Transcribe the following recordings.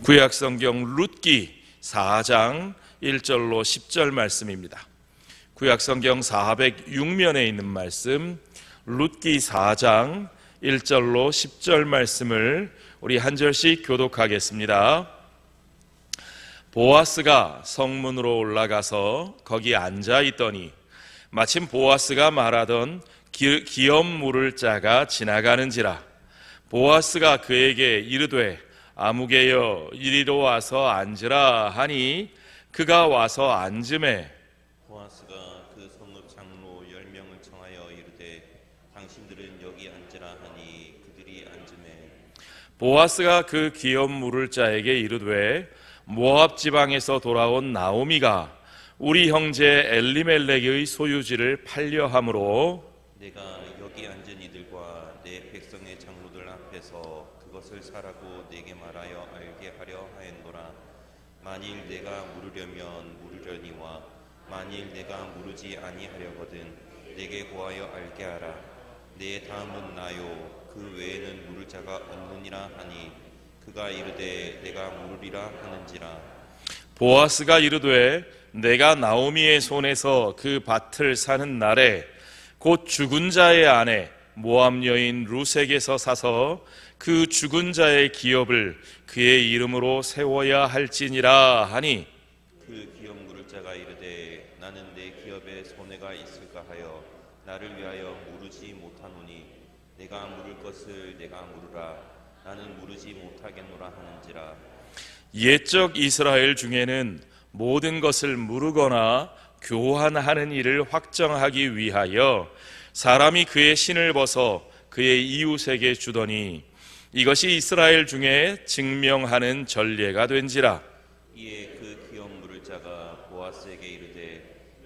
구약성경 룻기 4장 1절로 10절 말씀입니다. 구약성경 406면에 있는 말씀 룻기 4장 1절로 10절 말씀을 우리 한 절씩 교독하겠습니다. 보아스가 성문으로 올라가서 거기 앉아 있더니 마침 보아스가 말하던 기업 물을 자가 지나가는지라. 보아스가 그에게 이르되 아무개여 이리로 와서 앉으라 하니 그가 와서 앉음에 보아스가 그 성읍 장로 10명을 청하여 이르되 당신들은 여기 앉으라 하니 그들이 앉음에 보아스가 그 기업 물을 자에게 이르되 모압 지방에서 돌아온 나오미가 우리 형제 엘리멜렉의 소유지를 팔려 함으로 내가 여기 앉은 이들과 내 백성의 장로들 앞에서 그것을 사라고 내게 말하여 알게 하려 하였노라. 만일 내가 물으려면 물으려니와 만일 내가 물으지 아니하려거든 내게 고하여 알게 하라. 내 다음은 나요 그 외에는 물을 자가 없느니라 하니 그가 이르되 내가 물으리라 하는지라. 보아스가 이르되 내가 나오미의 손에서 그 밭을 사는 날에 곧 죽은 자의 아내 모압 여인 룻에게서 사서 그 죽은 자의 기업을 그의 이름으로 세워야 할지니라 하니 그 기업 물을 자가 이르되 나는 내 기업에 손해가 있을까 하여 나를 위하여 물으지 못하노니 내가 물을 것을 내가 물으라. 나는 물으지 못하겠노라 하는지라. 옛적 이스라엘 중에는 모든 것을 물으거나 교환하는 일을 확정하기 위하여 사람이 그의 신을 벗어 그의 이웃에게 주더니 이것이 이스라엘 중에 증명하는 전례가 된지라. 이에 그 기업 물을 자가 보아스에게 이르되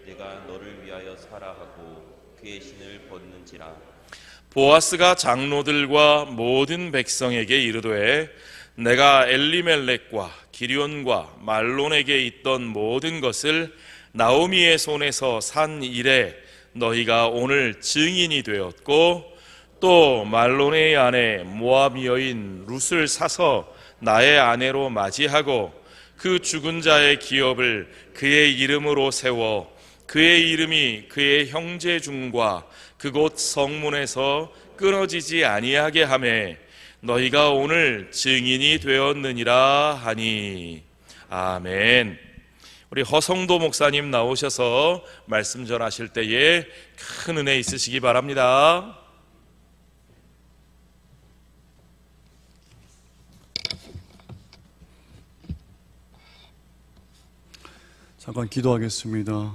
내가 너를 위하여 사라 하고 그의 신을 벗는지라. 보아스가 장로들과 모든 백성에게 이르되 내가 엘리멜렉과 기럨과 말론에게 있던 모든 것을 나오미의 손에서 산 일에 너희가 오늘 증인이 되었고 또 말론의 아내 모압 여인 룻을 사서 나의 아내로 맞이하고 그 죽은 자의 기업을 그의 이름으로 세워 그의 이름이 그의 형제 중과 그곳 성문에서 끊어지지 아니하게 하매 너희가 오늘 증인이 되었느니라 하니. 아멘. 우리 허성도 목사님 나오셔서 말씀 전하실 때에 큰 은혜 있으시기 바랍니다. 잠깐 기도하겠습니다.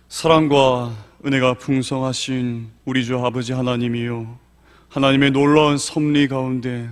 사랑과 은혜가 풍성하신 우리 주 아버지 하나님이요, 하나님의 놀라운 섭리 가운데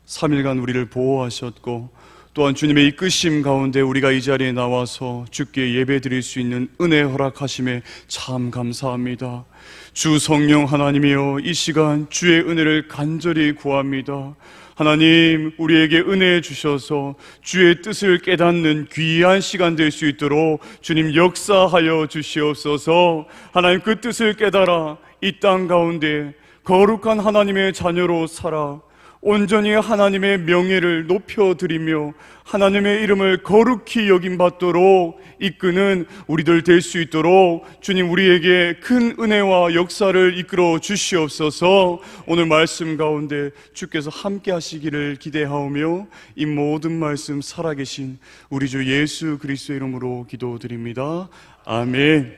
3일간 우리를 보호하셨고 또한 주님의 이끄심 가운데 우리가 이 자리에 나와서 주께 예배 드릴 수 있는 은혜 허락하심에 참 감사합니다. 주 성령 하나님이여, 이 시간 주의 은혜를 간절히 구합니다. 하나님, 우리에게 은혜 주셔서 주의 뜻을 깨닫는 귀한 시간 될 수 있도록 주님 역사하여 주시옵소서. 하나님, 그 뜻을 깨달아 이 땅 가운데 거룩한 하나님의 자녀로 살아 온전히 하나님의 명예를 높여드리며 하나님의 이름을 거룩히 여김받도록 이끄는 우리들 될 수 있도록 주님 우리에게 큰 은혜와 역사를 이끌어 주시옵소서. 오늘 말씀 가운데 주께서 함께 하시기를 기대하오며 이 모든 말씀 살아계신 우리 주 예수 그리스도의 이름으로 기도드립니다. 아멘.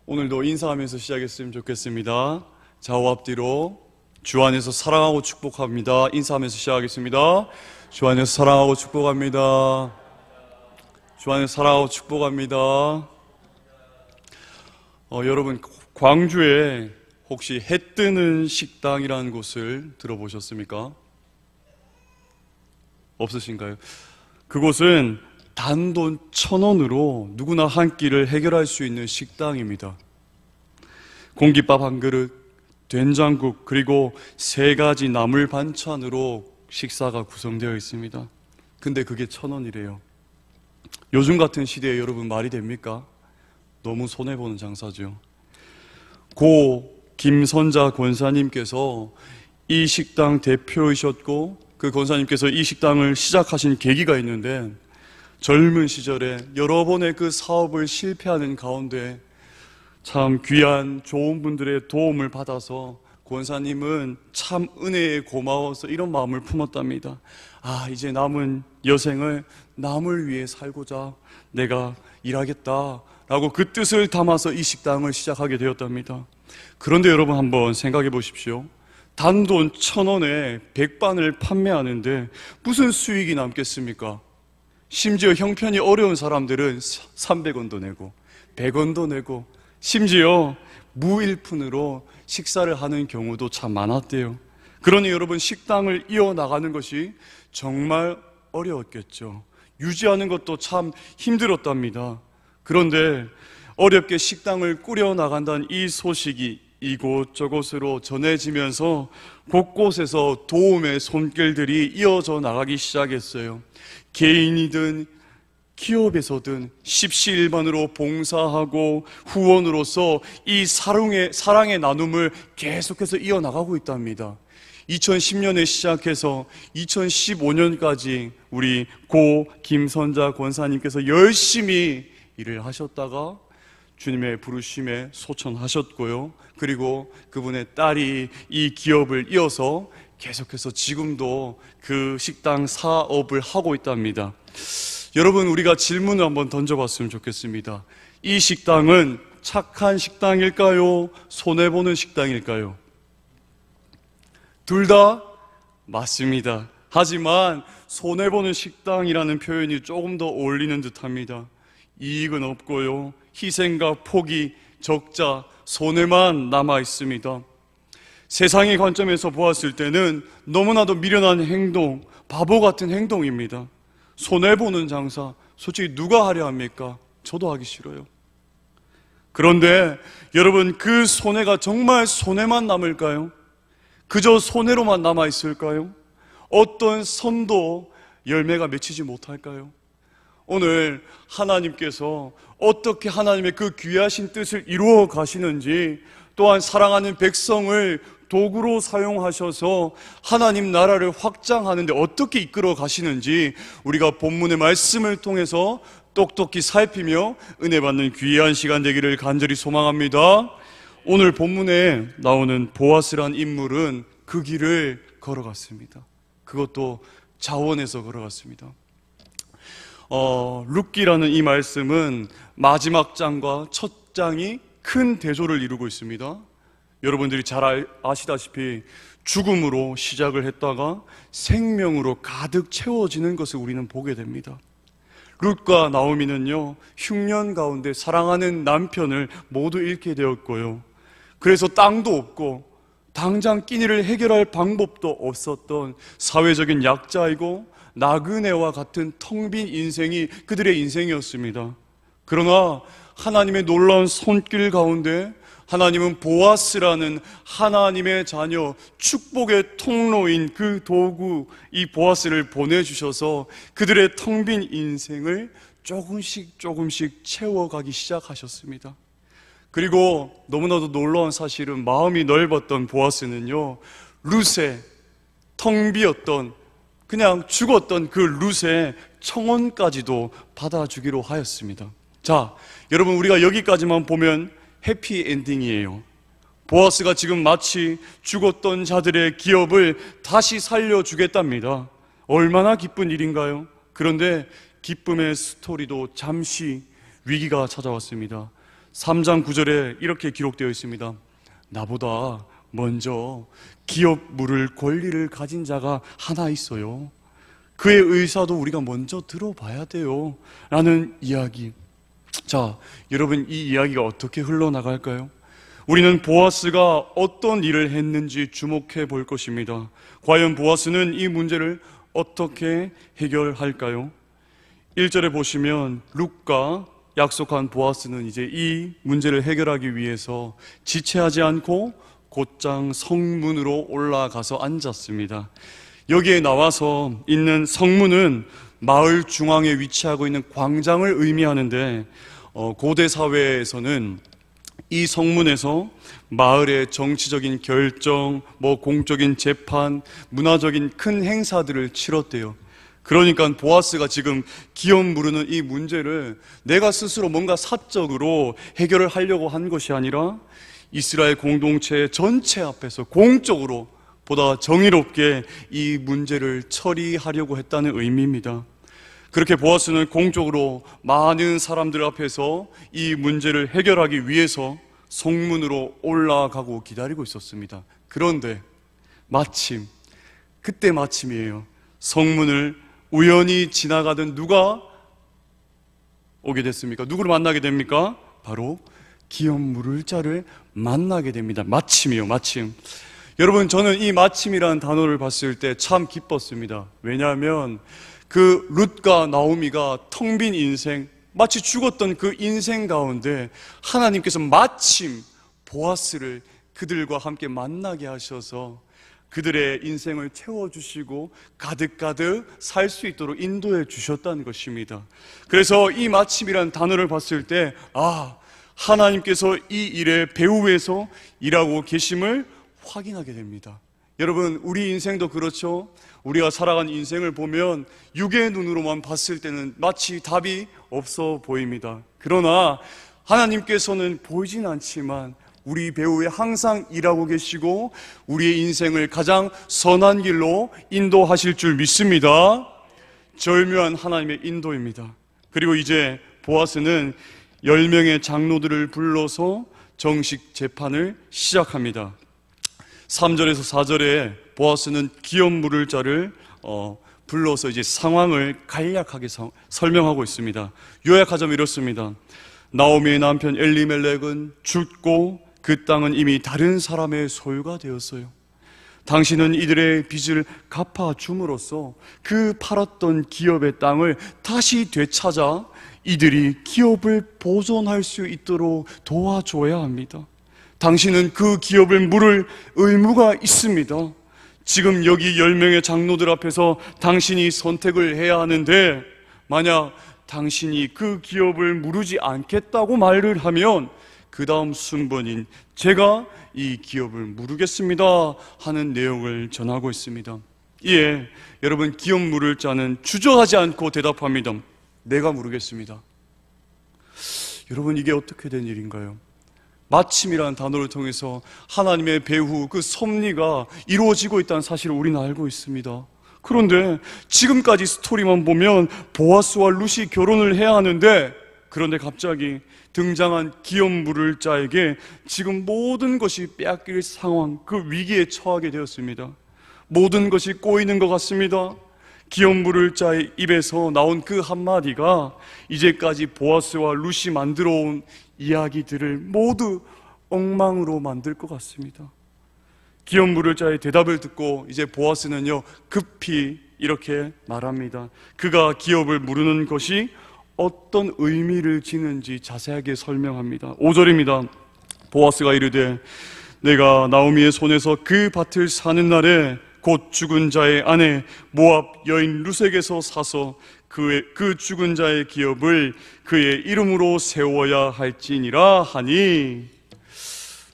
오늘도 인사하면서 시작했으면 좋겠습니다. 좌우 앞뒤로 주 안에서 사랑하고 축복합니다. 인사하면서 시작하겠습니다. 주 안에서 사랑하고 축복합니다. 주 안에서 사랑하고 축복합니다. 여러분, 광주에 혹시 해 뜨는 식당이라는 곳을 들어보셨습니까? 없으신가요? 그곳은 단돈 1,000원으로 누구나 한 끼를 해결할 수 있는 식당입니다. 공깃밥 한 그릇, 된장국, 그리고 3가지 나물 반찬으로 식사가 구성되어 있습니다. 근데 그게 1,000원이래요. 요즘 같은 시대에 여러분 말이 됩니까? 너무 손해보는 장사죠. 고 김선자 권사님께서 이 식당 대표이셨고 그 권사님께서 이 식당을 시작하신 계기가 있는데, 젊은 시절에 여러 번의 그 사업을 실패하는 가운데 참 귀한 좋은 분들의 도움을 받아서 권사님은 참 은혜에 고마워서 이런 마음을 품었답니다. 아, 이제 남은 여생을 남을 위해 살고자 내가 일하겠다 라고 그 뜻을 담아서 이 식당을 시작하게 되었답니다. 그런데 여러분 한번 생각해 보십시오. 단돈 1,000원에 백반을 판매하는데 무슨 수익이 남겠습니까? 심지어 형편이 어려운 사람들은 300원도 내고 100원도 내고 심지어 무일푼으로 식사를 하는 경우도 참 많았대요. 그러니 여러분, 식당을 이어나가는 것이 정말 어려웠겠죠. 유지하는 것도 참 힘들었답니다. 그런데 어렵게 식당을 꾸려나간다는 이 소식이 이곳저곳으로 전해지면서 곳곳에서 도움의 손길들이 이어져 나가기 시작했어요. 개인이든 기업에서든 십시일반으로 봉사하고 후원으로서 이 사랑의 나눔을 계속해서 이어나가고 있답니다. 2010년에 시작해서 2015년까지 우리 고 김선자 권사님께서 열심히 일을 하셨다가 주님의 부르심에 소천하셨고요. 그리고 그분의 딸이 이 기업을 이어서 계속해서 지금도 그 식당 사업을 하고 있답니다. 여러분, 우리가 질문을 한번 던져봤으면 좋겠습니다. 이 식당은 착한 식당일까요? 손해보는 식당일까요? 둘 다 맞습니다. 하지만 손해보는 식당이라는 표현이 조금 더 어울리는 듯합니다. 이익은 없고요, 희생과 포기, 적자, 손해만 남아 있습니다. 세상의 관점에서 보았을 때는 너무나도 미련한 행동, 바보 같은 행동입니다. 손해보는 장사, 솔직히 누가 하려 합니까? 저도 하기 싫어요. 그런데 여러분, 그 손해가 정말 손해만 남을까요? 그저 손해로만 남아있을까요? 어떤 선도 열매가 맺히지 못할까요? 오늘 하나님께서 어떻게 하나님의 그 귀하신 뜻을 이루어 가시는지, 또한 사랑하는 백성을 도구로 사용하셔서 하나님 나라를 확장하는데 어떻게 이끌어 가시는지 우리가 본문의 말씀을 통해서 똑똑히 살피며 은혜 받는 귀한 시간 되기를 간절히 소망합니다. 오늘 본문에 나오는 보아스란 인물은 그 길을 걸어갔습니다. 그것도 자원해서 걸어갔습니다. 룻기라는 이 말씀은 마지막 장과 첫 장이 큰 대조를 이루고 있습니다. 여러분들이 잘 아시다시피 죽음으로 시작을 했다가 생명으로 가득 채워지는 것을 우리는 보게 됩니다. 룻과 나오미는요, 흉년 가운데 사랑하는 남편을 모두 잃게 되었고요, 그래서 땅도 없고 당장 끼니를 해결할 방법도 없었던 사회적인 약자이고 나그네와 같은 텅 빈 인생이 그들의 인생이었습니다. 그러나 하나님의 놀라운 손길 가운데 하나님은 보아스라는 하나님의 자녀, 축복의 통로인 그 도구, 이 보아스를 보내주셔서 그들의 텅 빈 인생을 조금씩 채워가기 시작하셨습니다. 그리고 너무나도 놀라운 사실은 마음이 넓었던 보아스는요, 룻의 텅 비었던, 그냥 죽었던 그 룻의 청혼까지도 받아주기로 하였습니다. 자, 여러분, 우리가 여기까지만 보면 해피엔딩이에요. 보아스가 지금 마치 죽었던 자들의 기업을 다시 살려주겠답니다. 얼마나 기쁜 일인가요? 그런데 기쁨의 스토리도 잠시 위기가 찾아왔습니다. 3장 9절에 이렇게 기록되어 있습니다. 나보다 먼저 기업 물을 권리를 가진 자가 하나 있어요. 그의 의사도 우리가 먼저 들어봐야 돼요 라는 이야기. 자, 여러분, 이 이야기가 어떻게 흘러나갈까요? 우리는 보아스가 어떤 일을 했는지 주목해 볼 것입니다. 과연 보아스는 이 문제를 어떻게 해결할까요? 1절에 보시면 룻과 약속한 보아스는 이제 이 문제를 해결하기 위해서 지체하지 않고 곧장 성문으로 올라가서 앉았습니다. 여기에 나와서 있는 성문은 마을 중앙에 위치하고 있는 광장을 의미하는데, 고대 사회에서는 이 성문에서 마을의 정치적인 결정, 공적인 재판, 문화적인 큰 행사들을 치렀대요. 그러니까 보아스가 지금 기업 무르는 이 문제를 내가 스스로 뭔가 사적으로 해결을 하려고 한 것이 아니라 이스라엘 공동체 전체 앞에서 공적으로 보다 정의롭게 이 문제를 처리하려고 했다는 의미입니다. 그렇게 보아스는 공적으로 많은 사람들 앞에서 이 문제를 해결하기 위해서 성문으로 올라가고 기다리고 있었습니다. 그런데 그때 마침이에요. 성문을 우연히 지나가던 누가 오게 됐습니까? 누구를 만나게 됩니까? 바로 기업 물을 자를 만나게 됩니다. 마침이요, 마침. 여러분, 저는 이 마침이라는 단어를 봤을 때 참 기뻤습니다. 왜냐하면 그 룻과 나오미가 텅 빈 인생, 마치 죽었던 그 인생 가운데 하나님께서 마침 보아스를 그들과 함께 만나게 하셔서 그들의 인생을 채워주시고 가득가득 살 수 있도록 인도해 주셨다는 것입니다. 그래서 이 마침이라는 단어를 봤을 때 하나님께서 이 일의 배후에서 일하고 계심을 확인하게 됩니다. 여러분, 우리 인생도 그렇죠. 우리가 살아간 인생을 보면 육의 눈으로만 봤을 때는 마치 답이 없어 보입니다. 그러나 하나님께서는 보이진 않지만 우리 배후에 항상 일하고 계시고 우리의 인생을 가장 선한 길로 인도하실 줄 믿습니다. 절묘한 하나님의 인도입니다. 그리고 이제 보아스는 10명의 장로들을 불러서 정식 재판을 시작합니다. 3절에서 4절에 보아스는 기업 물을 자를 불러서 이제 상황을 간략하게 설명하고 있습니다. 요약하자면 이렇습니다. 나오미의 남편 엘리멜렉은 죽고 그 땅은 이미 다른 사람의 소유가 되었어요. 당신은 이들의 빚을 갚아줌으로써 그 팔았던 기업의 땅을 다시 되찾아 이들이 기업을 보존할 수 있도록 도와줘야 합니다. 당신은 그 기업을 물을 의무가 있습니다. 지금 여기 10명의 장로들 앞에서 당신이 선택을 해야 하는데 만약 당신이 그 기업을 무르지 않겠다고 말을 하면 그 다음 순번인 제가 이 기업을 무르겠습니다 하는 내용을 전하고 있습니다. 이에 여러분, 기업 물을 자는 주저하지 않고 대답합니다. 내가 무르겠습니다. 여러분, 이게 어떻게 된 일인가요? 마침이라는 단어를 통해서 하나님의 배후, 그 섭리가 이루어지고 있다는 사실을 우리는 알고 있습니다. 그런데 지금까지 스토리만 보면 보아스와 룻이 결혼을 해야 하는데, 그런데 갑자기 등장한 기업 물을 자에게 지금 모든 것이 빼앗길 상황, 그 위기에 처하게 되었습니다. 모든 것이 꼬이는 것 같습니다. 기업 물을 자의 입에서 나온 그 한마디가 이제까지 보아스와 룻이 만들어 온 이야기들을 모두 엉망으로 만들 것 같습니다. 기업 물을 자의 대답을 듣고 이제 보아스는요, 급히 이렇게 말합니다. 그가 기업을 무르는 것이 어떤 의미를 지는지 자세하게 설명합니다. 5절입니다. 보아스가 이르되 내가 나오미의 손에서 그 밭을 사는 날에 곧 죽은 자의 아내 모압 여인 룻에게서 사서 그 죽은 자의 기업을 그의 이름으로 세워야 할지니라 하니,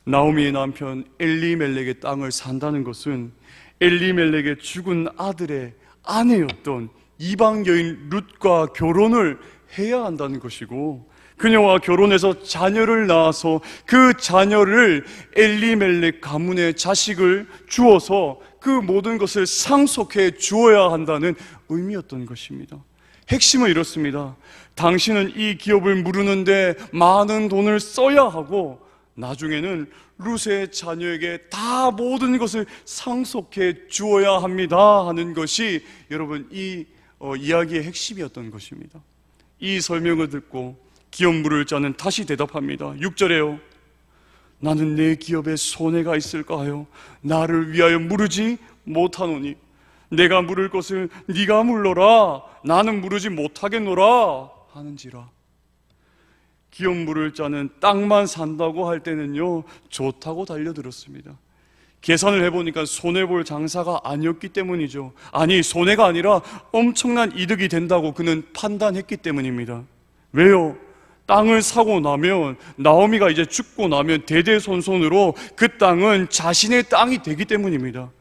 나오미의 남편 엘리멜렉의 땅을 산다는 것은 엘리멜렉의 죽은 아들의 아내였던 이방 여인 룻과 결혼을 해야 한다는 것이고, 그녀와 결혼해서 자녀를 낳아서 그 자녀를 엘리멜렉 가문의 자식을 주어서 그 모든 것을 상속해 주어야 한다는 의미였던 것입니다. 핵심은 이렇습니다. 당신은 이 기업을 무르는데 많은 돈을 써야 하고 나중에는 룻의 자녀에게 다 모든 것을 상속해 주어야 합니다 하는 것이 여러분 이 이야기의 핵심이었던 것입니다. 이 설명을 듣고 기업 물을 자는 다시 대답합니다. 6절에요. 나는 내 기업에 손해가 있을까요? 나를 위하여 무르지 못하노니 내가 물을 것을 네가 물러라. 나는 무르지 못하겠노라 하는지라. 기업 물을 자는 땅만 산다고 할 때는요, 좋다고 달려들었습니다. 계산을 해보니까 손해볼 장사가 아니었기 때문이죠. 아니, 손해가 아니라 엄청난 이득이 된다고 그는 판단했기 때문입니다. 왜요? 땅을 사고 나면, 나오미가 이제 죽고 나면 대대손손으로 그 땅은 자신의 땅이 되기 때문입니다.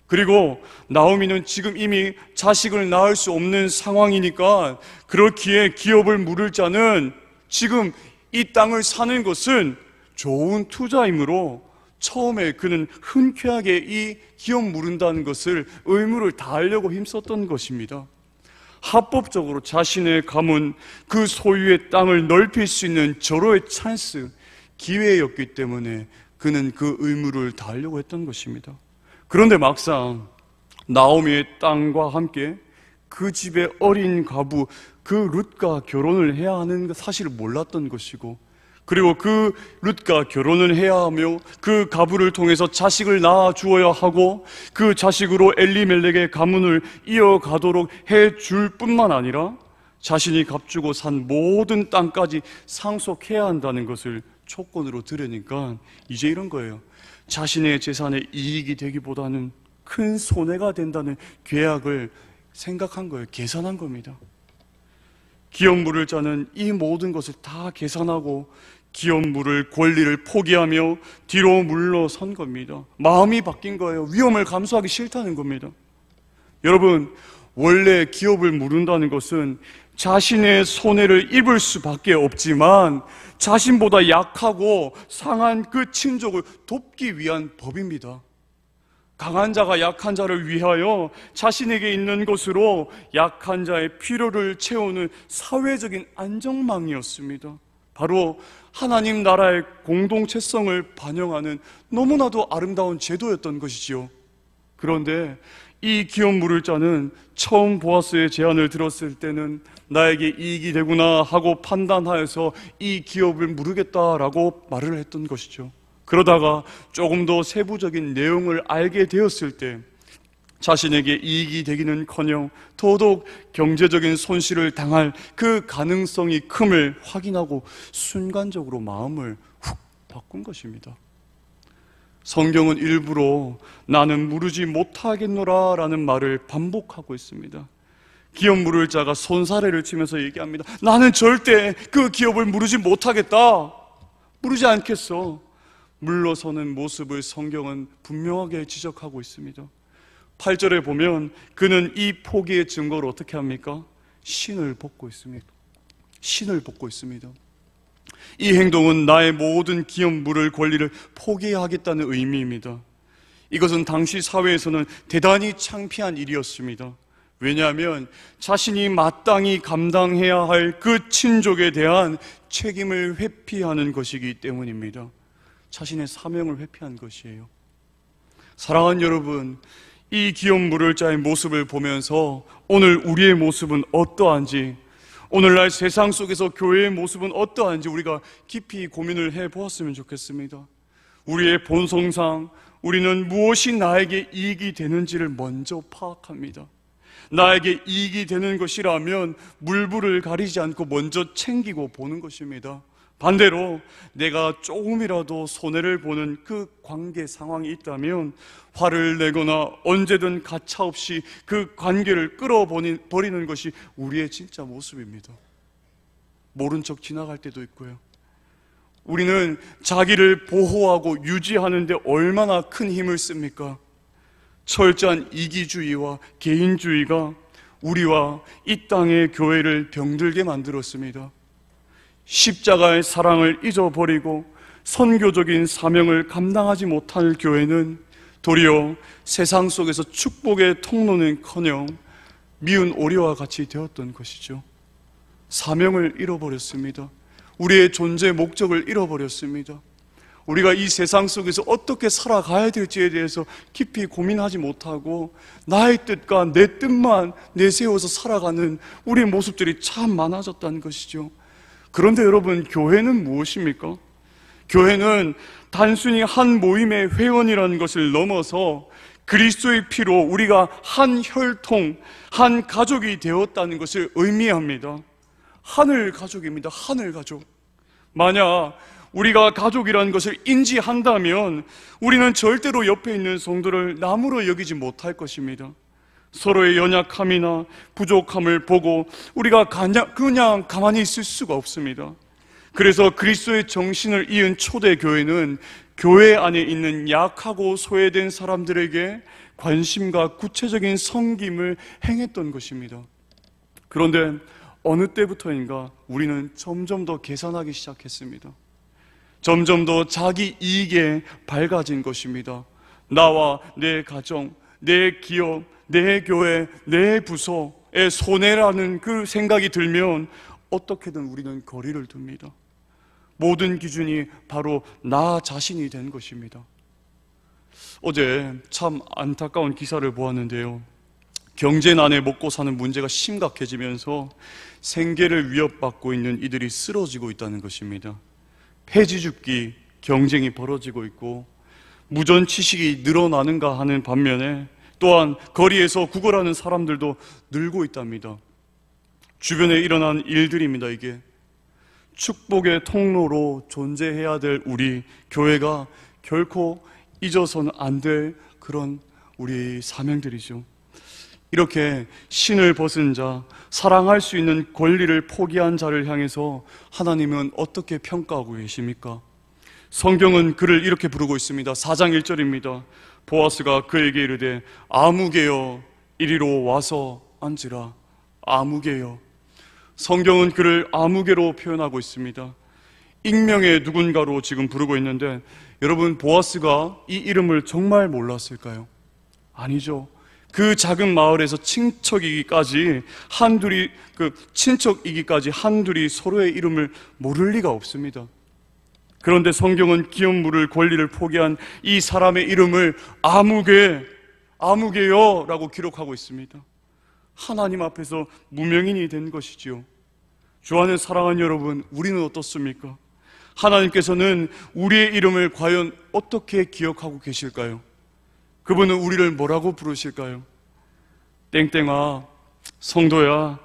그리고 나오미는 지금 이미 자식을 낳을 수 없는 상황이니까, 그렇기에 기업을 물을 자는 지금 이 땅을 사는 것은 좋은 투자이므로 처음에 그는 흔쾌하게 이 기업 물은다는 것을 의무를 다하려고 힘썼던 것입니다. 합법적으로 자신의 가문, 그 소유의 땅을 넓힐 수 있는 절호의 찬스, 기회였기 때문에 그는 그 의무를 다하려고 했던 것입니다. 그런데 막상 나오미의 땅과 함께 그 집의 어린 과부 그 룻과 결혼을 해야 하는 사실을 몰랐던 것이고, 그리고 그 룻과 결혼을 해야 하며 그 과부를 통해서 자식을 낳아 주어야 하고 그 자식으로 엘리멜렉의 가문을 이어가도록 해줄 뿐만 아니라 자신이 값주고 산 모든 땅까지 상속해야 한다는 것을 조건으로 들으니까 이제 이런 거예요. 자신의 재산에 이익이 되기보다는 큰 손해가 된다는 계약을 생각한 거예요. 계산한 겁니다. 기업 물을 자는 이 모든 것을 다 계산하고 기업 물을 권리를 포기하며 뒤로 물러선 겁니다. 마음이 바뀐 거예요. 위험을 감수하기 싫다는 겁니다. 여러분, 원래 기업을 물은다는 것은 자신의 손해를 입을 수밖에 없지만 자신보다 약하고 상한 그 친족을 돕기 위한 법입니다. 강한 자가 약한 자를 위하여 자신에게 있는 것으로 약한 자의 필요를 채우는 사회적인 안정망이었습니다. 바로 하나님 나라의 공동체성을 반영하는 너무나도 아름다운 제도였던 것이지요. 그런데 이 기업 물을 자는 처음 보아스의 제안을 들었을 때는 나에게 이익이 되구나 하고 판단하여서 이 기업을 물으겠다라고 말을 했던 것이죠. 그러다가 조금 더 세부적인 내용을 알게 되었을 때 자신에게 이익이 되기는커녕 더더욱 경제적인 손실을 당할 그 가능성이 큼을 확인하고 순간적으로 마음을 훅 바꾼 것입니다. 성경은 일부러 나는 무르지 못하겠노라 라는 말을 반복하고 있습니다. 기업 물을 자가 손사래를 치면서 얘기합니다. 나는 절대 그 기업을 무르지 못하겠다. 무르지 않겠어. 물러서는 모습을 성경은 분명하게 지적하고 있습니다. 8절에 보면 그는 이 포기의 증거를 어떻게 합니까? 신을 벗고 있습니다. 신을 벗고 있습니다. 이 행동은 나의 모든 기업 물을 권리를 포기하겠다는 의미입니다. 이것은 당시 사회에서는 대단히 창피한 일이었습니다. 왜냐하면 자신이 마땅히 감당해야 할 그 친족에 대한 책임을 회피하는 것이기 때문입니다. 자신의 사명을 회피한 것이에요. 사랑하는 여러분, 이 기업 물을 자의 모습을 보면서 오늘 우리의 모습은 어떠한지, 오늘날 세상 속에서 교회의 모습은 어떠한지 우리가 깊이 고민을 해보았으면 좋겠습니다. 우리의 본성상 우리는 무엇이 나에게 이익이 되는지를 먼저 파악합니다. 나에게 이익이 되는 것이라면 물불을 가리지 않고 먼저 챙기고 보는 것입니다. 반대로 내가 조금이라도 손해를 보는 그 관계 상황이 있다면 화를 내거나 언제든 가차없이 그 관계를 끌어버리는 것이 우리의 진짜 모습입니다. 모른 척 지나갈 때도 있고요. 우리는 자기를 보호하고 유지하는 데 얼마나 큰 힘을 씁니까? 철저한 이기주의와 개인주의가 우리와 이 땅의 교회를 병들게 만들었습니다. 십자가의 사랑을 잊어버리고 선교적인 사명을 감당하지 못할 교회는 도리어 세상 속에서 축복의 통로는커녕 미운 오리와 같이 되었던 것이죠. 사명을 잃어버렸습니다. 우리의 존재 목적을 잃어버렸습니다. 우리가 이 세상 속에서 어떻게 살아가야 될지에 대해서 깊이 고민하지 못하고 나의 뜻과 내 뜻만 내세워서 살아가는 우리의 모습들이 참 많아졌다는 것이죠. 그런데 여러분, 교회는 무엇입니까? 교회는 단순히 한 모임의 회원이라는 것을 넘어서 그리스도의 피로 우리가 한 혈통, 한 가족이 되었다는 것을 의미합니다. 하늘 가족입니다. 하늘 가족. 만약 우리가 가족이라는 것을 인지한다면 우리는 절대로 옆에 있는 성도를 남으로 여기지 못할 것입니다. 서로의 연약함이나 부족함을 보고 우리가 그냥 가만히 있을 수가 없습니다. 그래서 그리스도의 정신을 이은 초대 교회는 교회 안에 있는 약하고 소외된 사람들에게 관심과 구체적인 섬김을 행했던 것입니다. 그런데 어느 때부터인가 우리는 점점 더 계산하기 시작했습니다. 점점 더 자기 이익에 밝아진 것입니다. 나와 내 가정, 내 기업, 내 교회, 내 부서의 손해라는 그 생각이 들면 어떻게든 우리는 거리를 둡니다. 모든 기준이 바로 나 자신이 된 것입니다. 어제 참 안타까운 기사를 보았는데요. 경제난에 먹고 사는 문제가 심각해지면서 생계를 위협받고 있는 이들이 쓰러지고 있다는 것입니다. 폐지 줍기 경쟁이 벌어지고 있고 무전취식이 늘어나는가 하는 반면에 또한 거리에서 구걸하는 사람들도 늘고 있답니다. 주변에 일어난 일들입니다. 이게 축복의 통로로 존재해야 될 우리 교회가 결코 잊어서는 안 될 그런 우리 사명들이죠. 이렇게 신을 벗은 자, 사랑할 수 있는 권리를 포기한 자를 향해서 하나님은 어떻게 평가하고 계십니까? 성경은 그를 이렇게 부르고 있습니다. 4장 1절입니다. 보아스가 그에게 이르되 아무개여 이리로 와서 앉으라. 아무개여. 성경은 그를 아무개로 표현하고 있습니다. 익명의 누군가로 지금 부르고 있는데 여러분, 보아스가 이 이름을 정말 몰랐을까요? 아니죠. 그 작은 마을에서 친척이기까지 한둘이 서로의 이름을 모를 리가 없습니다. 그런데 성경은 기업 물을 권리를 포기한 이 사람의 이름을 아무개요 라고 기록하고 있습니다. 하나님 앞에서 무명인이 된 것이지요. 주 안에 사랑하는 여러분, 우리는 어떻습니까? 하나님께서는 우리의 이름을 과연 어떻게 기억하고 계실까요? 그분은 우리를 뭐라고 부르실까요? 땡땡아, 성도야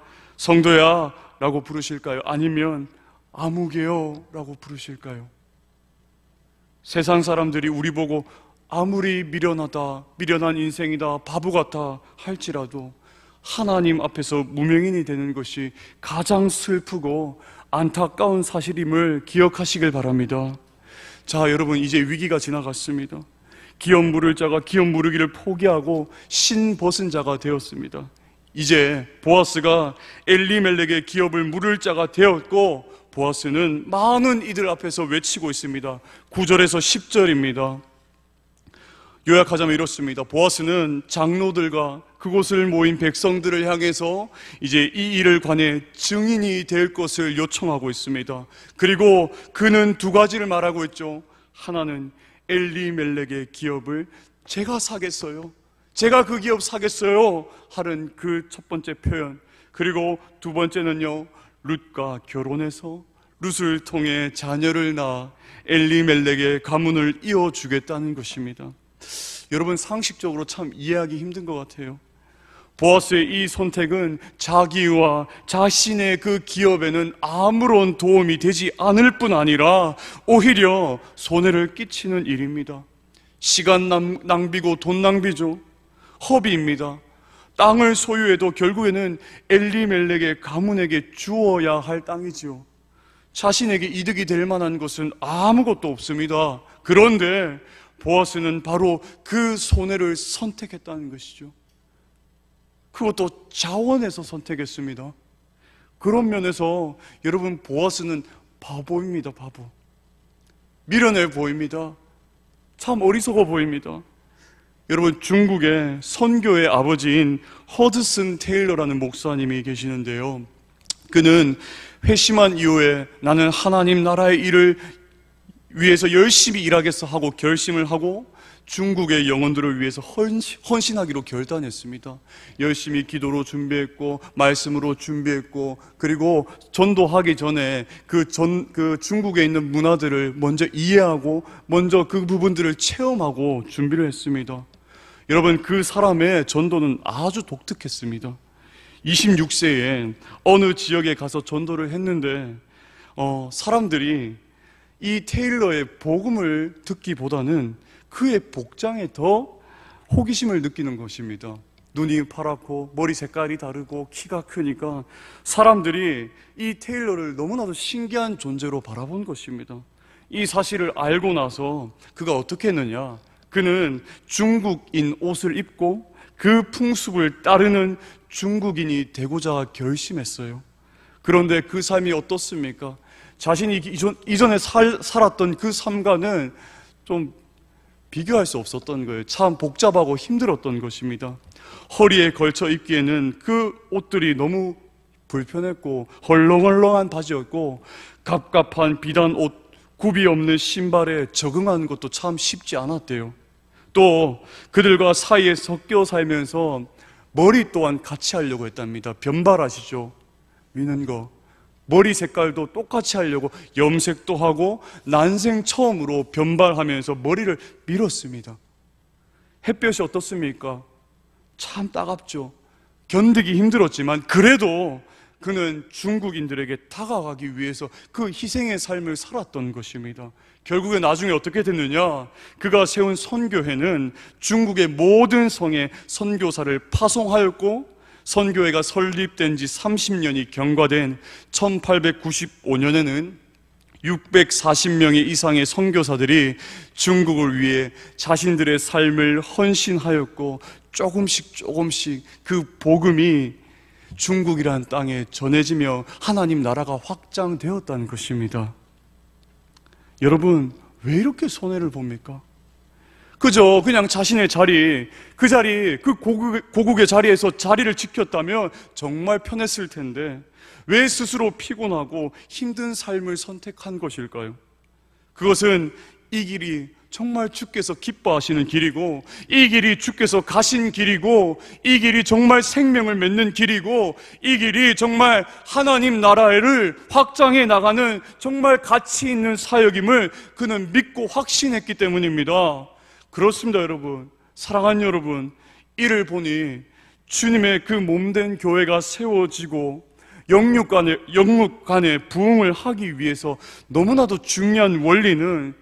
라고 부르실까요? 아니면 아무개요 라고 부르실까요? 세상 사람들이 우리 보고 아무리 미련한 인생이다, 바보 같아 할지라도 하나님 앞에서 무명인이 되는 것이 가장 슬프고 안타까운 사실임을 기억하시길 바랍니다. 자, 여러분, 이제 위기가 지나갔습니다. 기업 물을 자가 기업 무르기를 포기하고 신 벗은 자가 되었습니다. 이제 보아스가 엘리멜렉의 기업을 물을 자가 되었고, 보아스는 많은 이들 앞에서 외치고 있습니다. 9절에서 10절입니다. 요약하자면 이렇습니다. 보아스는 장로들과 그곳을 모인 백성들을 향해서 이제 이 일을 관해 증인이 될 것을 요청하고 있습니다. 그리고 그는 두 가지를 말하고 있죠. 하나는 엘리멜렉의 기업을 제가 사겠어요, 제가 그 기업 사겠어요 하는 그 첫 번째 표현. 그리고 두 번째는요, 룻과 결혼해서 룻을 통해 자녀를 낳아 엘리멜렉의 가문을 이어주겠다는 것입니다. 여러분, 상식적으로 참 이해하기 힘든 것 같아요. 보아스의 이 선택은 자기와 자신의 그 기업에는 아무런 도움이 되지 않을 뿐 아니라 오히려 손해를 끼치는 일입니다. 시간 낭비고 돈 낭비죠. 허비입니다. 땅을 소유해도 결국에는 엘리멜렉의 가문에게 주어야 할 땅이지요. 자신에게 이득이 될 만한 것은 아무것도 없습니다. 그런데 보아스는 바로 그 손해를 선택했다는 것이죠. 그것도 자원해서 선택했습니다. 그런 면에서 여러분, 보아스는 바보입니다. 바보. 미련해 보입니다. 참 어리석어 보입니다. 여러분, 중국의 선교의 아버지인 허드슨 테일러라는 목사님이 계시는데요, 그는 회심한 이후에 나는 하나님 나라의 일을 위해서 열심히 일하겠어 하고 결심을 하고 중국의 영혼들을 위해서 헌신하기로 결단했습니다. 열심히 기도로 준비했고 말씀으로 준비했고, 그리고 전도하기 전에 그 중국에 있는 문화들을 먼저 이해하고 먼저 그 부분들을 체험하고 준비를 했습니다. 여러분, 그 사람의 전도는 아주 독특했습니다. 26세에 어느 지역에 가서 전도를 했는데 사람들이 이 테일러의 복음을 듣기보다는 그의 복장에 더 호기심을 느끼는 것입니다. 눈이 파랗고 머리 색깔이 다르고 키가 크니까 사람들이 이 테일러를 너무나도 신기한 존재로 바라본 것입니다. 이 사실을 알고 나서 그가 어떻게 했느냐, 그는 중국인 옷을 입고 그 풍습을 따르는 중국인이 되고자 결심했어요. 그런데 그 삶이 어떻습니까? 자신이 이전에 살았던 그 삶과는 좀 비교할 수 없었던 거예요. 참 복잡하고 힘들었던 것입니다. 허리에 걸쳐 입기에는 그 옷들이 너무 불편했고 헐렁헐렁한 바지였고 갑갑한 비단 옷, 굽이 없는 신발에 적응하는 것도 참 쉽지 않았대요. 또 그들과 사이에 섞여 살면서 머리 또한 같이 하려고 했답니다. 변발하시죠? 미는 거. 머리 색깔도 똑같이 하려고 염색도 하고 난생 처음으로 변발하면서 머리를 밀었습니다. 햇볕이 어떻습니까? 참 따갑죠. 견디기 힘들었지만 그래도 그는 중국인들에게 다가가기 위해서 그 희생의 삶을 살았던 것입니다. 결국에 나중에 어떻게 됐느냐, 그가 세운 선교회는 중국의 모든 성에 선교사를 파송하였고 선교회가 설립된 지 30년이 경과된 1895년에는 640명의 이상의 선교사들이 중국을 위해 자신들의 삶을 헌신하였고 조금씩 그 복음이 중국이라는 땅에 전해지며 하나님 나라가 확장되었다는 것입니다. 여러분, 왜 이렇게 손해를 봅니까? 그저 그냥 자신의 자리, 그 고국의 자리에서 자리를 지켰다면 정말 편했을 텐데 왜 스스로 피곤하고 힘든 삶을 선택한 것일까요? 그것은 이 길이 정말 주께서 기뻐하시는 길이고, 이 길이 주께서 가신 길이고, 이 길이 정말 생명을 맺는 길이고, 이 길이 정말 하나님 나라를 확장해 나가는 정말 가치 있는 사역임을 그는 믿고 확신했기 때문입니다. 그렇습니다, 여러분. 사랑하는 여러분, 이를 보니 주님의 그 몸된 교회가 세워지고 영육 간의 부흥을 하기 위해서 너무나도 중요한 원리는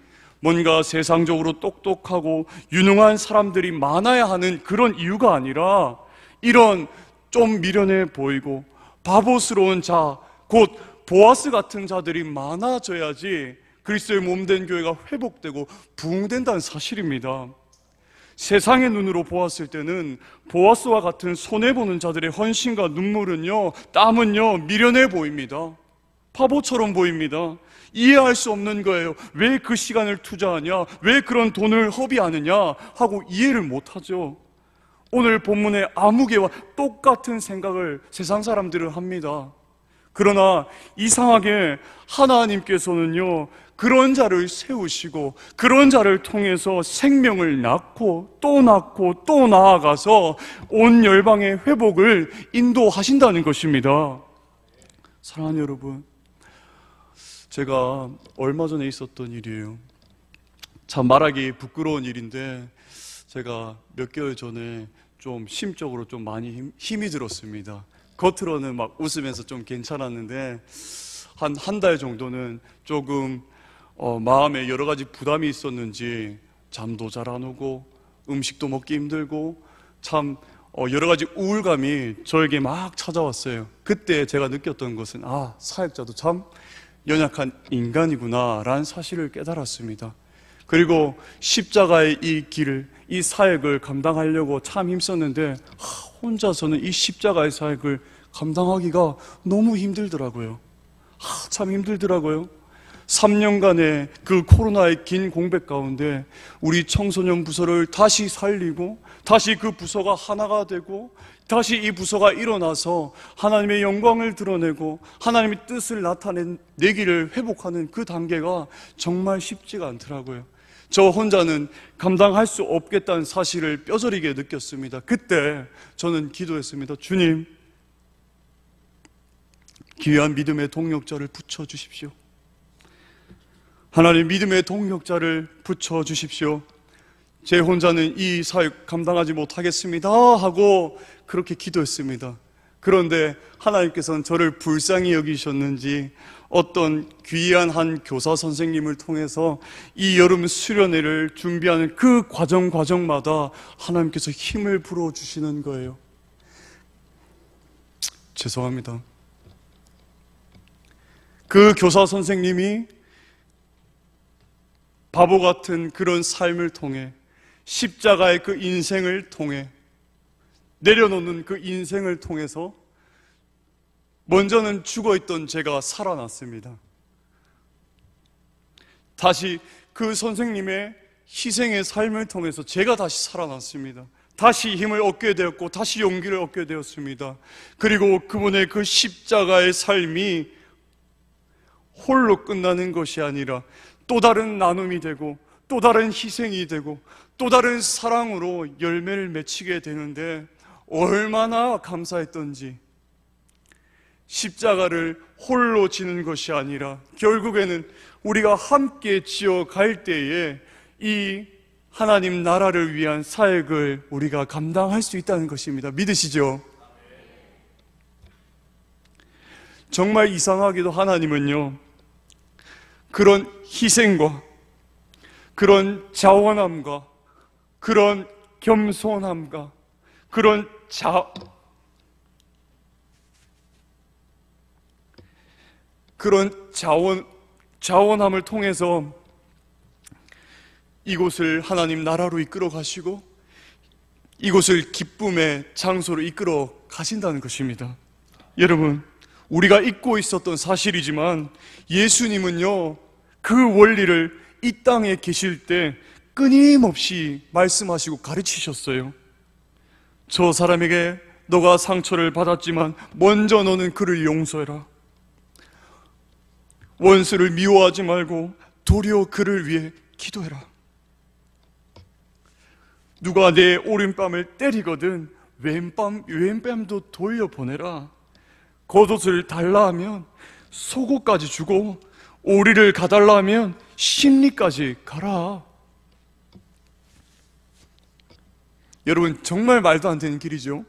뭔가 세상적으로 똑똑하고 유능한 사람들이 많아야 하는 그런 이유가 아니라 이런 좀 미련해 보이고 바보스러운 자, 곧 보아스 같은 자들이 많아져야지 그리스도의 몸된 교회가 회복되고 부흥된다는 사실입니다. 세상의 눈으로 보았을 때는 보아스와 같은 손해보는 자들의 헌신과 눈물은요, 땀은요, 미련해 보입니다. 바보처럼 보입니다. 이해할 수 없는 거예요. 왜 그 시간을 투자하냐, 왜 그런 돈을 허비하느냐 하고 이해를 못하죠. 오늘 본문의 아무개와 똑같은 생각을 세상 사람들은 합니다. 그러나 이상하게 하나님께서는요, 그런 자를 세우시고 그런 자를 통해서 생명을 낳고 또 낳고 또 나아가서 온 열방의 회복을 인도하신다는 것입니다. 사랑하는 여러분, 제가 얼마 전에 있었던 일이에요. 참 말하기 부끄러운 일인데 제가 몇 개월 전에 좀 심적으로 좀 많이 힘이 들었습니다. 겉으로는 막 웃으면서 좀 괜찮았는데 한 달 정도는 조금 마음에 여러 가지 부담이 있었는지 잠도 잘 안 오고 음식도 먹기 힘들고 참 여러 가지 우울감이 저에게 막 찾아왔어요. 그때 제가 느꼈던 것은 사역자도 참 연약한 인간이구나 라는 사실을 깨달았습니다. 그리고 십자가의 이 길을, 이 사역을 감당하려고 참 힘썼는데 혼자서는 이 십자가의 사역을 감당하기가 너무 힘들더라고요. 참 힘들더라고요. 3년간의 그 코로나의 긴 공백 가운데 우리 청소년 부서를 다시 살리고 다시 그 부서가 하나가 되고 다시 이 부서가 일어나서 하나님의 영광을 드러내고 하나님의 뜻을 나타내기를 회복하는 그 단계가 정말 쉽지가 않더라고요. 저 혼자는 감당할 수 없겠다는 사실을 뼈저리게 느꼈습니다. 그때 저는 기도했습니다. 주님, 귀한 믿음의 동력자를 붙여주십시오. 하나님, 믿음의 동력자를 붙여주십시오. 제 혼자는 이 사역 감당하지 못하겠습니다 하고 그렇게 기도했습니다. 그런데 하나님께서는 저를 불쌍히 여기셨는지 어떤 귀한 한 교사 선생님을 통해서 이 여름 수련회를 준비하는 그 과정마다 하나님께서 힘을 불어주시는 거예요. 죄송합니다. 그 교사 선생님이 바보 같은 그런 삶을 통해, 십자가의 그 인생을 통해, 내려놓는 그 인생을 통해서 먼저는 죽어있던 제가 살아났습니다. 다시 그 선생님의 희생의 삶을 통해서 제가 다시 살아났습니다. 다시 힘을 얻게 되었고 다시 용기를 얻게 되었습니다. 그리고 그분의 그 십자가의 삶이 홀로 끝나는 것이 아니라 또 다른 나눔이 되고 또 다른 희생이 되고 또 다른 사랑으로 열매를 맺히게 되는데 얼마나 감사했던지, 십자가를 홀로 지는 것이 아니라 결국에는 우리가 함께 지어갈 때에 이 하나님 나라를 위한 사역을 우리가 감당할 수 있다는 것입니다. 믿으시죠? 정말 이상하게도 하나님은요, 그런 희생과 그런 자원함과 그런 겸손함과 그런 자원함을 통해서 이곳을 하나님 나라로 이끌어 가시고 이곳을 기쁨의 장소로 이끌어 가신다는 것입니다. 여러분, 우리가 잊고 있었던 사실이지만 예수님은요, 그 원리를 이 땅에 계실 때 끊임없이 말씀하시고 가르치셨어요. 저 사람에게 너가 상처를 받았지만 먼저 너는 그를 용서해라. 원수를 미워하지 말고 도리어 그를 위해 기도해라. 누가 내 오른뺨을 때리거든 왼뺨도 돌려보내라. 겉옷을 달라 하면 속옷까지 주고 오리를 가달라 하면 심리까지 가라. 여러분, 정말 말도 안 되는 길이죠.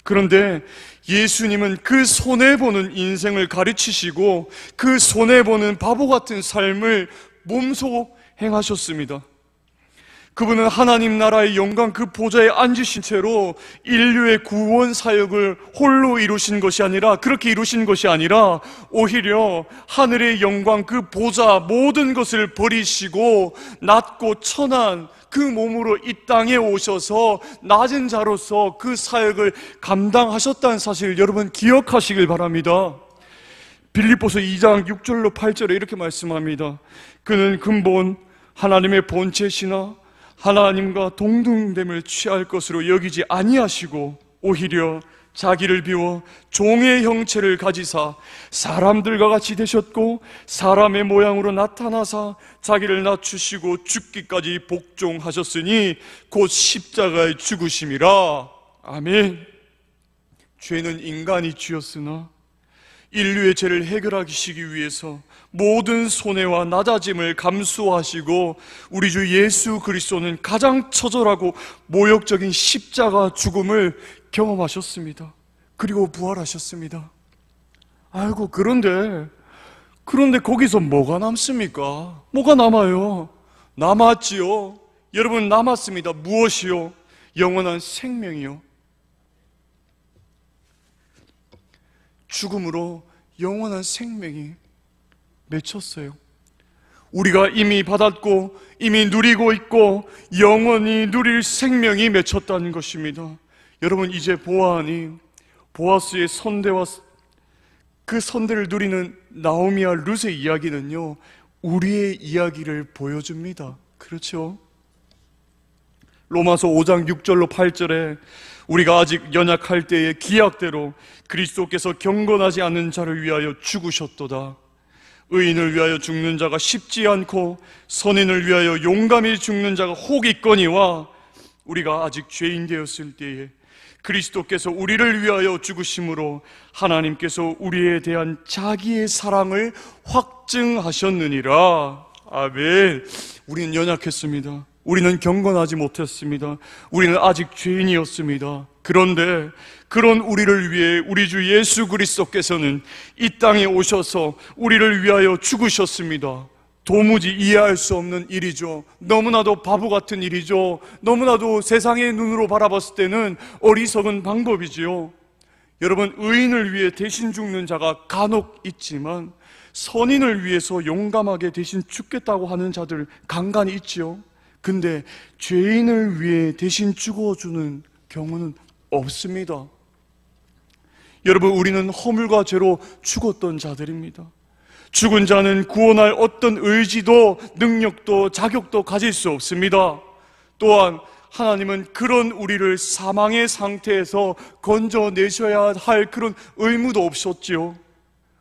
그런데 예수님은 그 손해보는 인생을 가르치시고 그 손해보는 바보 같은 삶을 몸소 행하셨습니다. 그분은 하나님 나라의 영광 그 보좌에 앉으신 채로 인류의 구원 사역을 홀로 이루신 것이 아니라, 그렇게 이루신 것이 아니라 오히려 하늘의 영광 그 보좌 모든 것을 버리시고 낮고 천한 그 몸으로 이 땅에 오셔서 낮은 자로서 그 사역을 감당하셨다는 사실을 여러분 기억하시길 바랍니다. 빌립보서 2장 6절로 8절에 이렇게 말씀합니다. 그는 근본 하나님의 본체시나 하나님과 동등됨을 취할 것으로 여기지 아니하시고 오히려 자기를 비워 종의 형체를 가지사 사람들과 같이 되셨고 사람의 모양으로 나타나사 자기를 낮추시고 죽기까지 복종하셨으니 곧 십자가의 죽으심이라. 아멘. 죄는 인간이 지었으나 인류의 죄를 해결하시기 위해서 모든 손해와 낮아짐을 감수하시고 우리 주 예수 그리스도는 가장 처절하고 모욕적인 십자가 죽음을 경험하셨습니다. 그리고 부활하셨습니다. 아이고, 그런데 거기서 뭐가 남습니까? 뭐가 남아요? 남았지요. 여러분, 남았습니다. 무엇이요? 영원한 생명이요. 죽음으로 영원한 생명이 맺혔어요. 우리가 이미 받았고 이미 누리고 있고 영원히 누릴 생명이 맺혔다는 것입니다. 여러분, 이제 보아하니 보아스의 선대와 그 선대를 누리는 나오미와 룻의 이야기는요, 우리의 이야기를 보여줍니다. 그렇죠? 로마서 5장 6절로 8절에 우리가 아직 연약할 때의 기약대로 그리스도께서 경건하지 않은 자를 위하여 죽으셨도다. 의인을 위하여 죽는 자가 쉽지 않고 선인을 위하여 용감히 죽는 자가 혹 있거니와 우리가 아직 죄인 되었을 때에 그리스도께서 우리를 위하여 죽으심으로 하나님께서 우리에 대한 자기의 사랑을 확증하셨느니라. 아멘. 우리는 연약했습니다. 우리는 경건하지 못했습니다. 우리는 아직 죄인이었습니다. 그런데 그런 우리를 위해 우리 주 예수 그리스도께서는 이 땅에 오셔서 우리를 위하여 죽으셨습니다. 도무지 이해할 수 없는 일이죠. 너무나도 바보 같은 일이죠. 너무나도 세상의 눈으로 바라봤을 때는 어리석은 방법이지요. 여러분, 의인을 위해 대신 죽는 자가 간혹 있지만 선인을 위해서 용감하게 대신 죽겠다고 하는 자들 간간히 있지요. 근데 죄인을 위해 대신 죽어주는 경우는 없습니다. 여러분, 우리는 허물과 죄로 죽었던 자들입니다. 죽은 자는 구원할 어떤 의지도 능력도 자격도 가질 수 없습니다. 또한 하나님은 그런 우리를 사망의 상태에서 건져내셔야 할 그런 의무도 없었지요.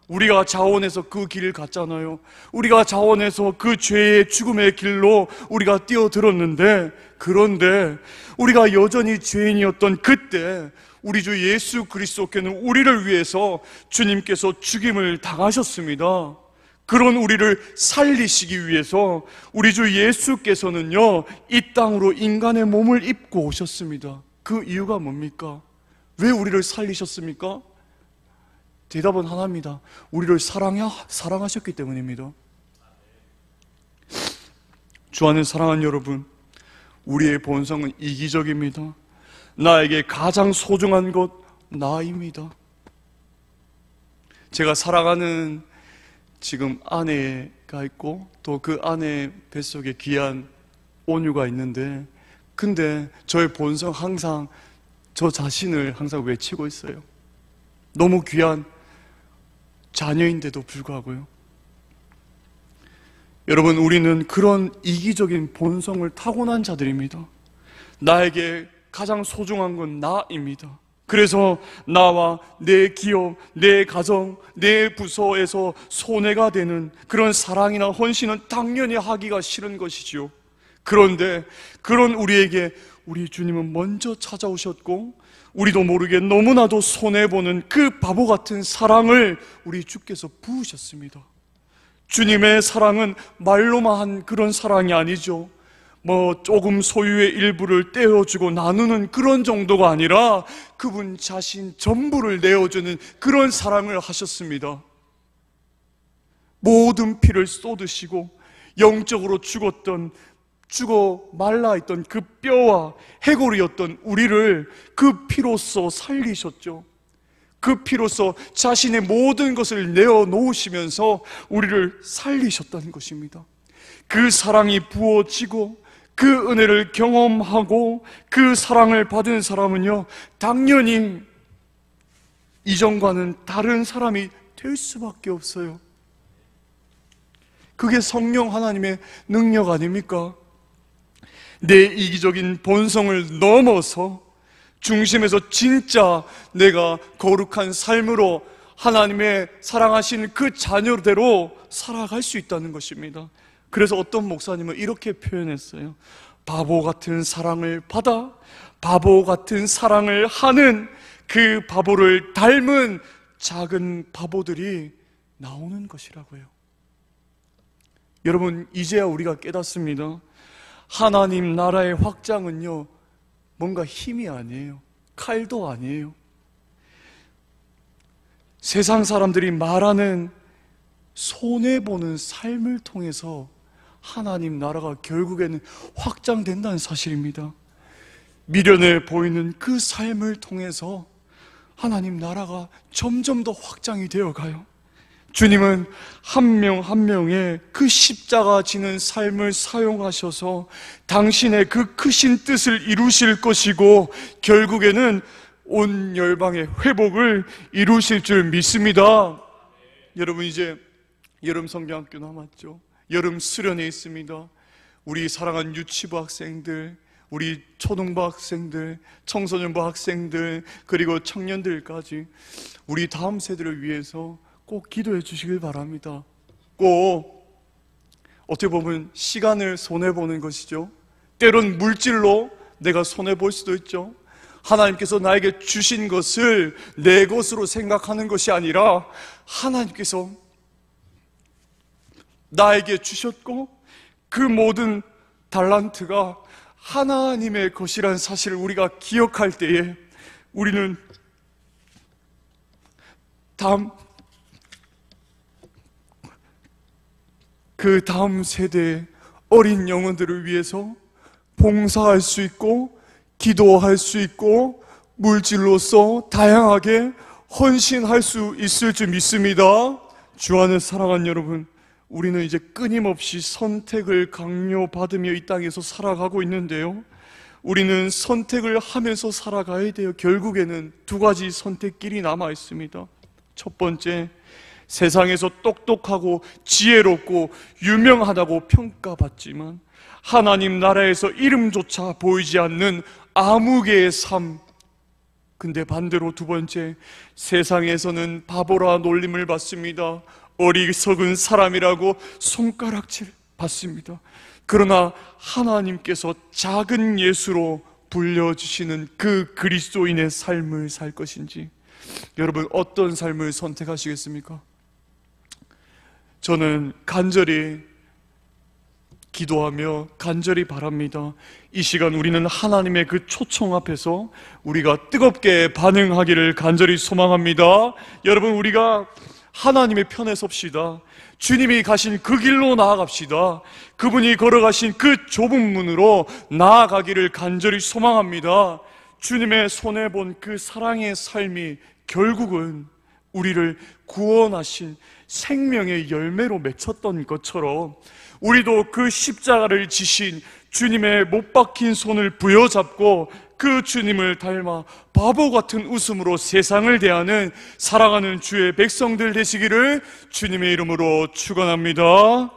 우리가 자원해서 그 길을 갔잖아요. 우리가 자원해서 그 죄의 죽음의 길로 우리가 뛰어들었는데, 그런데 우리가 여전히 죄인이었던 그때 우리 주 예수 그리스도께는 우리를 위해서 주님께서 죽임을 당하셨습니다. 그런 우리를 살리시기 위해서 우리 주 예수께서는요, 이 땅으로 인간의 몸을 입고 오셨습니다. 그 이유가 뭡니까? 왜 우리를 살리셨습니까? 대답은 하나입니다. 우리를 사랑하셨기 때문입니다. 주 안에 사랑하는 여러분, 우리의 본성은 이기적입니다. 나에게 가장 소중한 것 나입니다. 제가 사랑하는 지금 아내가 있고 또 그 아내 뱃속에 귀한 온유가 있는데, 근데 저의 본성 항상 저 자신을 항상 외치고 있어요. 너무 귀한 자녀인데도 불구하고요. 여러분, 우리는 그런 이기적인 본성을 타고난 자들입니다. 나에게 가장 소중한 건 나입니다. 그래서 나와 내 기업, 내 가정, 내 부서에서 손해가 되는 그런 사랑이나 헌신은 당연히 하기가 싫은 것이지요. 그런데 그런 우리에게 우리 주님은 먼저 찾아오셨고, 우리도 모르게 너무나도 손해보는 그 바보 같은 사랑을 우리 주께서 부으셨습니다. 주님의 사랑은 말로만 한 그런 사랑이 아니죠. 조금 소유의 일부를 떼어주고 나누는 그런 정도가 아니라 그분 자신 전부를 내어주는 그런 사랑을 하셨습니다. 모든 피를 쏟으시고 영적으로 죽어 말라있던 그 뼈와 해골이었던 우리를 그 피로써 살리셨죠. 그 피로써 자신의 모든 것을 내어놓으시면서 우리를 살리셨다는 것입니다. 그 사랑이 부어지고 그 은혜를 경험하고 그 사랑을 받은 사람은요, 당연히 이전과는 다른 사람이 될 수밖에 없어요. 그게 성령 하나님의 능력 아닙니까? 내 이기적인 본성을 넘어서 중심에서 진짜 내가 거룩한 삶으로 하나님의 사랑하신 그 자녀대로 살아갈 수 있다는 것입니다. 그래서 어떤 목사님은 이렇게 표현했어요. 바보 같은 사랑을 받아 바보 같은 사랑을 하는 그 바보를 닮은 작은 바보들이 나오는 것이라고요. 여러분, 이제야 우리가 깨닫습니다. 하나님 나라의 확장은요, 뭔가 힘이 아니에요. 칼도 아니에요. 세상 사람들이 말하는 손해보는 삶을 통해서 하나님 나라가 결국에는 확장된다는 사실입니다. 미련해 보이는 그 삶을 통해서 하나님 나라가 점점 더 확장이 되어가요. 주님은 한 명 한 명의 그 십자가 지는 삶을 사용하셔서 당신의 그 크신 뜻을 이루실 것이고, 결국에는 온 열방의 회복을 이루실 줄 믿습니다. 여러분, 이제 여름 성경학교 남았죠. 여름 수련회 있습니다. 우리 사랑하는 유치부 학생들, 우리 초등부 학생들, 청소년부 학생들, 그리고 청년들까지 우리 다음 세대를 위해서 꼭 기도해 주시길 바랍니다. 꼭 어떻게 보면 시간을 손해보는 것이죠. 때론 물질로 내가 손해볼 수도 있죠. 하나님께서 나에게 주신 것을 내 것으로 생각하는 것이 아니라 하나님께서 나에게 주셨고 그 모든 달란트가 하나님의 것이란 사실을 우리가 기억할 때에 우리는 그 다음 세대의 어린 영혼들을 위해서 봉사할 수 있고 기도할 수 있고 물질로서 다양하게 헌신할 수 있을 줄 믿습니다. 주 안에 사랑하는 여러분, 우리는 이제 끊임없이 선택을 강요받으며 이 땅에서 살아가고 있는데요, 우리는 선택을 하면서 살아가야 돼요. 결국에는 두 가지 선택길이 남아 있습니다. 첫 번째, 세상에서 똑똑하고 지혜롭고 유명하다고 평가받지만 하나님 나라에서 이름조차 보이지 않는 암흑의 삶. 근데 반대로 두 번째, 세상에서는 바보라 놀림을 받습니다. 어리석은 사람이라고 손가락질 받습니다. 그러나 하나님께서 작은 예수로 불려주시는 그 그리스도인의 삶을 살 것인지, 여러분 어떤 삶을 선택하시겠습니까? 저는 간절히 기도하며 간절히 바랍니다. 이 시간 우리는 하나님의 그 초청 앞에서 우리가 뜨겁게 반응하기를 간절히 소망합니다. 여러분, 우리가 하나님의 편에 섭시다. 주님이 가신 그 길로 나아갑시다. 그분이 걸어가신 그 좁은 문으로 나아가기를 간절히 소망합니다. 주님의 손에 본 그 사랑의 삶이 결국은 우리를 구원하신 생명의 열매로 맺혔던 것처럼 우리도 그 십자가를 지신 주님의 못 박힌 손을 부여잡고 그 주님을 닮아 바보 같은 웃음으로 세상을 대하는 사랑하는 주의 백성들 되시기를 주님의 이름으로 축원합니다.